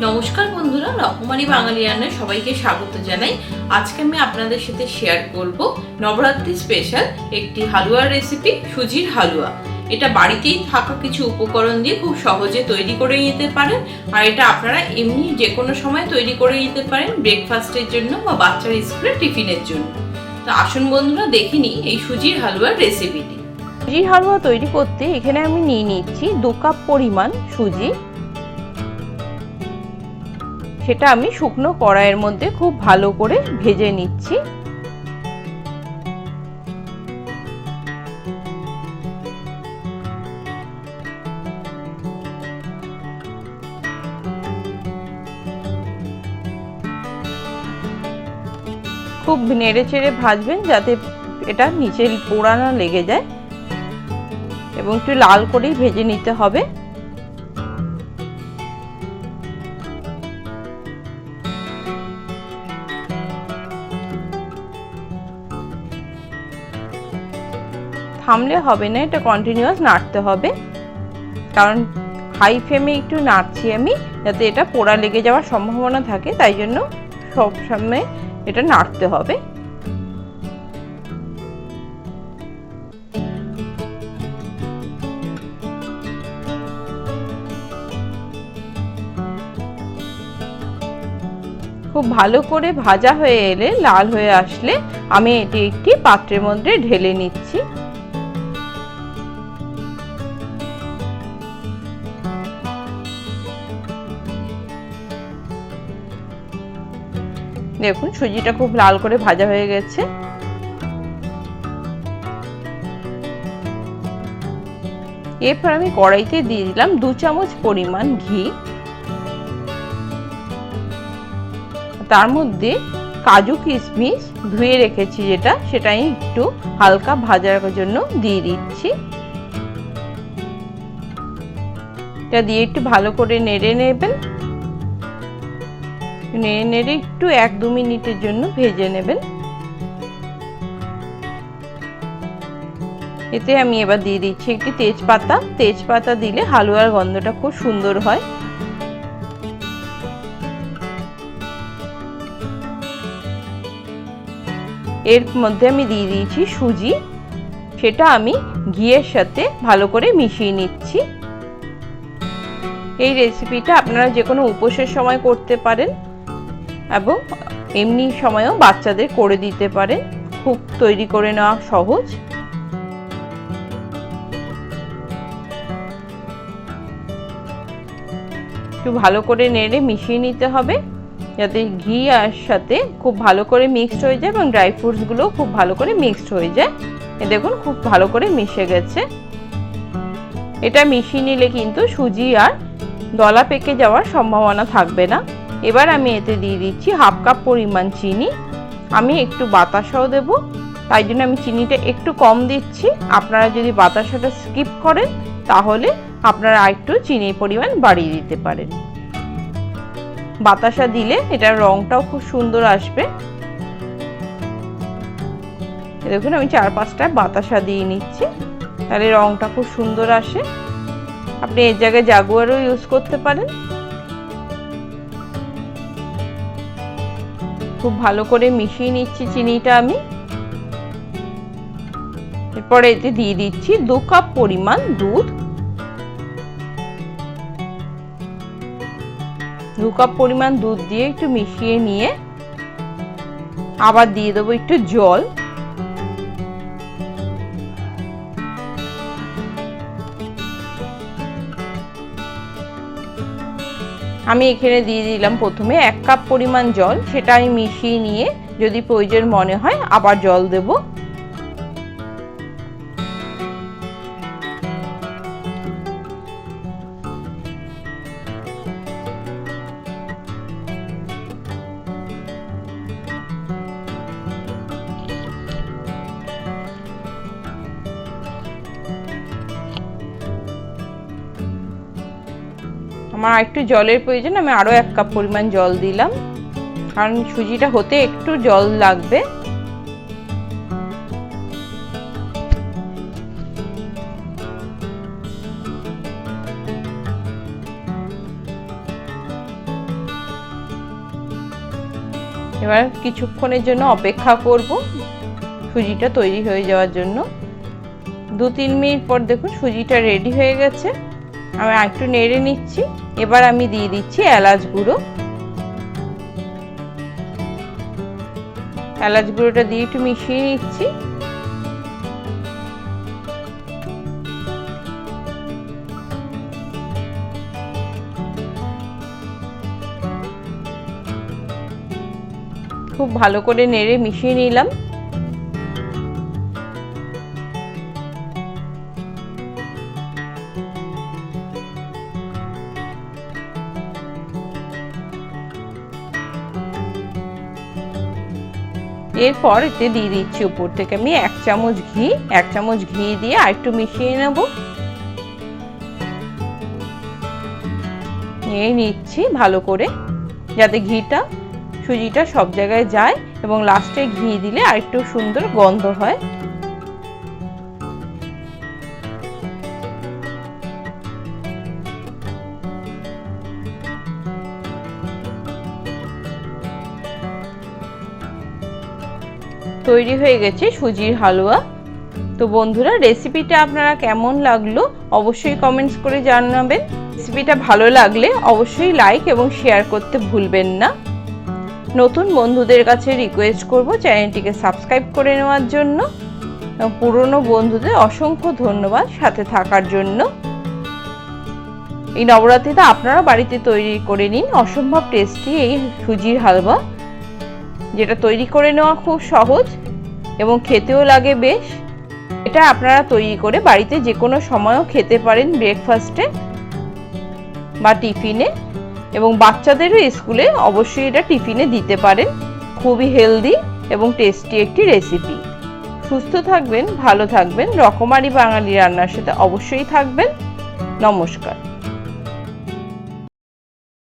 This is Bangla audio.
নমস্কার বন্ধুরা, রকমারি বাঙালি রান্নায় সবাইকে স্বাগত জানাই। আজকে আমি আপনাদের সাথে শেয়ার করব নবরাত্রি স্পেশাল একটি হালুয়ার রেসিপি, সুজির হালুয়া। এটা বাড়িতেই থাকা কিছু উপকরণ দিয়ে খুব সহজে তৈরি করে নিতে পারেন, আর এটা আপনারা এমনি যে কোনো সময় তৈরি করে নিতে পারেন, ব্রেকফাস্টের জন্য বা বাচ্চার স্কুলে টিফিনের জন্য। তো আসুন বন্ধুরা, দেখে নিই এই সুজির হালুয়ার রেসিপিটি। সুজির হালুয়া তৈরি করতে এখানে আমি নিয়ে নিচ্ছি 2 কাপ পরিমাণ সুজি। সেটা আমি শুকনো কড়াইয়ের মধ্যে খুব ভালো করে ভেজে নিচ্ছি। খুব নেড়ে চেড়ে ভাজবেন যাতে এটা নিচে পোড়া না লেগে যায়, এবং একটু লাল করেই ভেজে নিতে হবে। থামলে হবে না, এটা কন্টিনিউয়াস নাড়তে হবে, কারণ হাই ফ্লেমে একটু নাড়ছি আমি, যাতে এটা পোড়া লেগে যাওয়ার সম্ভাবনা থাকে, তাই জন্য সব সময় এটা নাড়তে হবে। খুব ভালো করে ভাজা হয়ে এলে, লাল হয়ে আসলে আমি এটি একটি পাত্রের মধ্যে ঢেলে নিচ্ছি। দেখুন সুজিটা খুব লাল করে ভাজা হয়ে গেছে। এরপর আমি কড়াইতে দিয়ে দিলাম 2 চামচ পরিমাণ ঘি। তার মধ্যে কাজু কিশমিশ ধুয়ে রেখেছি সেটা আমি একটু হালকা ভাজার জন্য দিয়ে দিচ্ছি। এটা দিয়ে একটু ভালো করে নেড়ে নেবেন, নেড়ে নেড়ে একটু 1-2 মিনিটের জন্য ভেজে নেবেন। এতে আমি এবার দিয়ে দিচ্ছি একটি তেজপাতা। তেজপাতা দিলে হালুয়ার গন্ধটা খুব সুন্দর হয়। এর মধ্যে আমি দিয়ে দিয়েছি সুজি, সেটা আমি ঘিয়ের সাথে ভালো করে মিশিয়ে নিচ্ছি। এই রেসিপিটা আপনারা যে কোনো উপোসের সময় করতে পারেন, এবং এমনি সময়ও বাচ্চাদের করে দিতে পারেন। খুব তৈরি করে নেওয়া সহজ। একটু ভালো করে নেড়ে মিশিয়ে নিতে হবে, যাতে ঘি আর সাথে খুব ভালো করে মিক্সড হয়ে যায় এবং ড্রাই ফ্রুটসগুলো খুব ভালো করে মিক্সড হয়ে যায়। দেখুন খুব ভালো করে মিশে গেছে। এটা মিশিয়ে নিলে কিন্তু সুজি আর দলা পেকে যাওয়ার সম্ভাবনা থাকবে না। এবার আমি এতে দিয়ে দিচ্ছি 1/2 কাপ পরিমাণ চিনি। আমি একটু বাতাসাও দেব, তাই জন্য আমি চিনিটা একটু কম দিচ্ছি। আপনারা যদি বাতাসাটা স্কিপ করেন, তাহলে আপনারা একটু চিনির পরিমাণ বাড়িয়ে দিতে পারেন। বাতাসা দিলে এটার রংটাও খুব সুন্দর আসবে। দেখুন আমি 4-5টা বাতাসা দিয়ে নিচ্ছি, তাহলে রংটা খুব সুন্দর আসে। আপনি এর জায়গায় জাগুয়ারও ইউজ করতে পারেন। খুব ভালো করে মিশিয়ে নিচ্ছি চিনিটা আমি। এরপরে এতে দিয়ে দিচ্ছি 2 কাপ পরিমাণ দুধ। 2 কাপ পরিমাণ দুধ দিয়ে একটু মিশিয়ে নিয়ে আবার দিয়ে দেবো একটু জল। আমি এখানে দিয়ে দিলাম প্রথমে 1 কাপ পরিমাণ জল। সেটা আমি মিশিয়ে নিয়ে যদি প্রয়োজন মনে হয় আবার জল দেব। আমার একটু জলের প্রয়োজন, আমি আরো 1 কাপ পরিমাণ জল দিলাম, কারণ সুজিটা হতে একটু জল লাগবে। এবার কিছুক্ষণের জন্য অপেক্ষা করব সুজিটা তৈরি হয়ে যাওয়ার জন্য। 2-3 মিনিট পর দেখুন সুজিটা রেডি হয়ে গেছে। আমি একটু নেড়ে নিচ্ছি। এবার আমি দিয়ে দিচ্ছি এলাচ গুঁড়ো। এলাচ গুঁড়োটা দিয়ে একটু মিশিয়ে নিচ্ছি। খুব ভালো করে নেড়ে মিশিয়ে নিলাম। এরপর এতে দিয়ে দিচ্ছি উপর থেকে আমি 1 চামচ ঘি। 1 চামচ ঘি দিয়ে আরেকটু মিশিয়ে নেব। নিয়ে নিচ্ছি ভালো করে, যাতে ঘিটা সুজিটা সব জায়গায় যায় এবং লাস্টে ঘি দিলে আরেকটু সুন্দর গন্ধ হয়। তৈরি হয়ে গেছে সুজির হালুয়া। তো বন্ধুরা, রেসিপিটা আপনারা কেমন লাগলো অবশ্যই কমেন্টস করে জানাবেন। রেসিপিটা ভালো লাগলে অবশ্যই লাইক এবং শেয়ার করতে ভুলবেন না। নতুন বন্ধুদের কাছে রিকোয়েস্ট করব চ্যানেলটিকে সাবস্ক্রাইব করে নেওয়ার জন্য। পুরনো বন্ধুদের অসংখ্য ধন্যবাদ সাথে থাকার জন্য। এই নবরাত্রিতে আপনারা বাড়িতে তৈরি করে নিন অসম্ভব টেস্টি এই সুজির হালুয়া, যেটা তৈরি করে নেওয়া খুব সহজ এবং খেতেও লাগে বেশ। এটা আপনারা তৈরি করে বাড়িতে যে কোনো সময়ও খেতে পারেন, ব্রেকফাস্টে বা টিফিনে, এবং বাচ্চাদেরও স্কুলে অবশ্যই এটা টিফিনে দিতে পারেন। খুবই হেলদি এবং টেস্টি একটি রেসিপি। সুস্থ থাকবেন, ভালো থাকবেন, রকমারি বাঙালি রান্নার সাথে অবশ্যই থাকবেন। নমস্কার।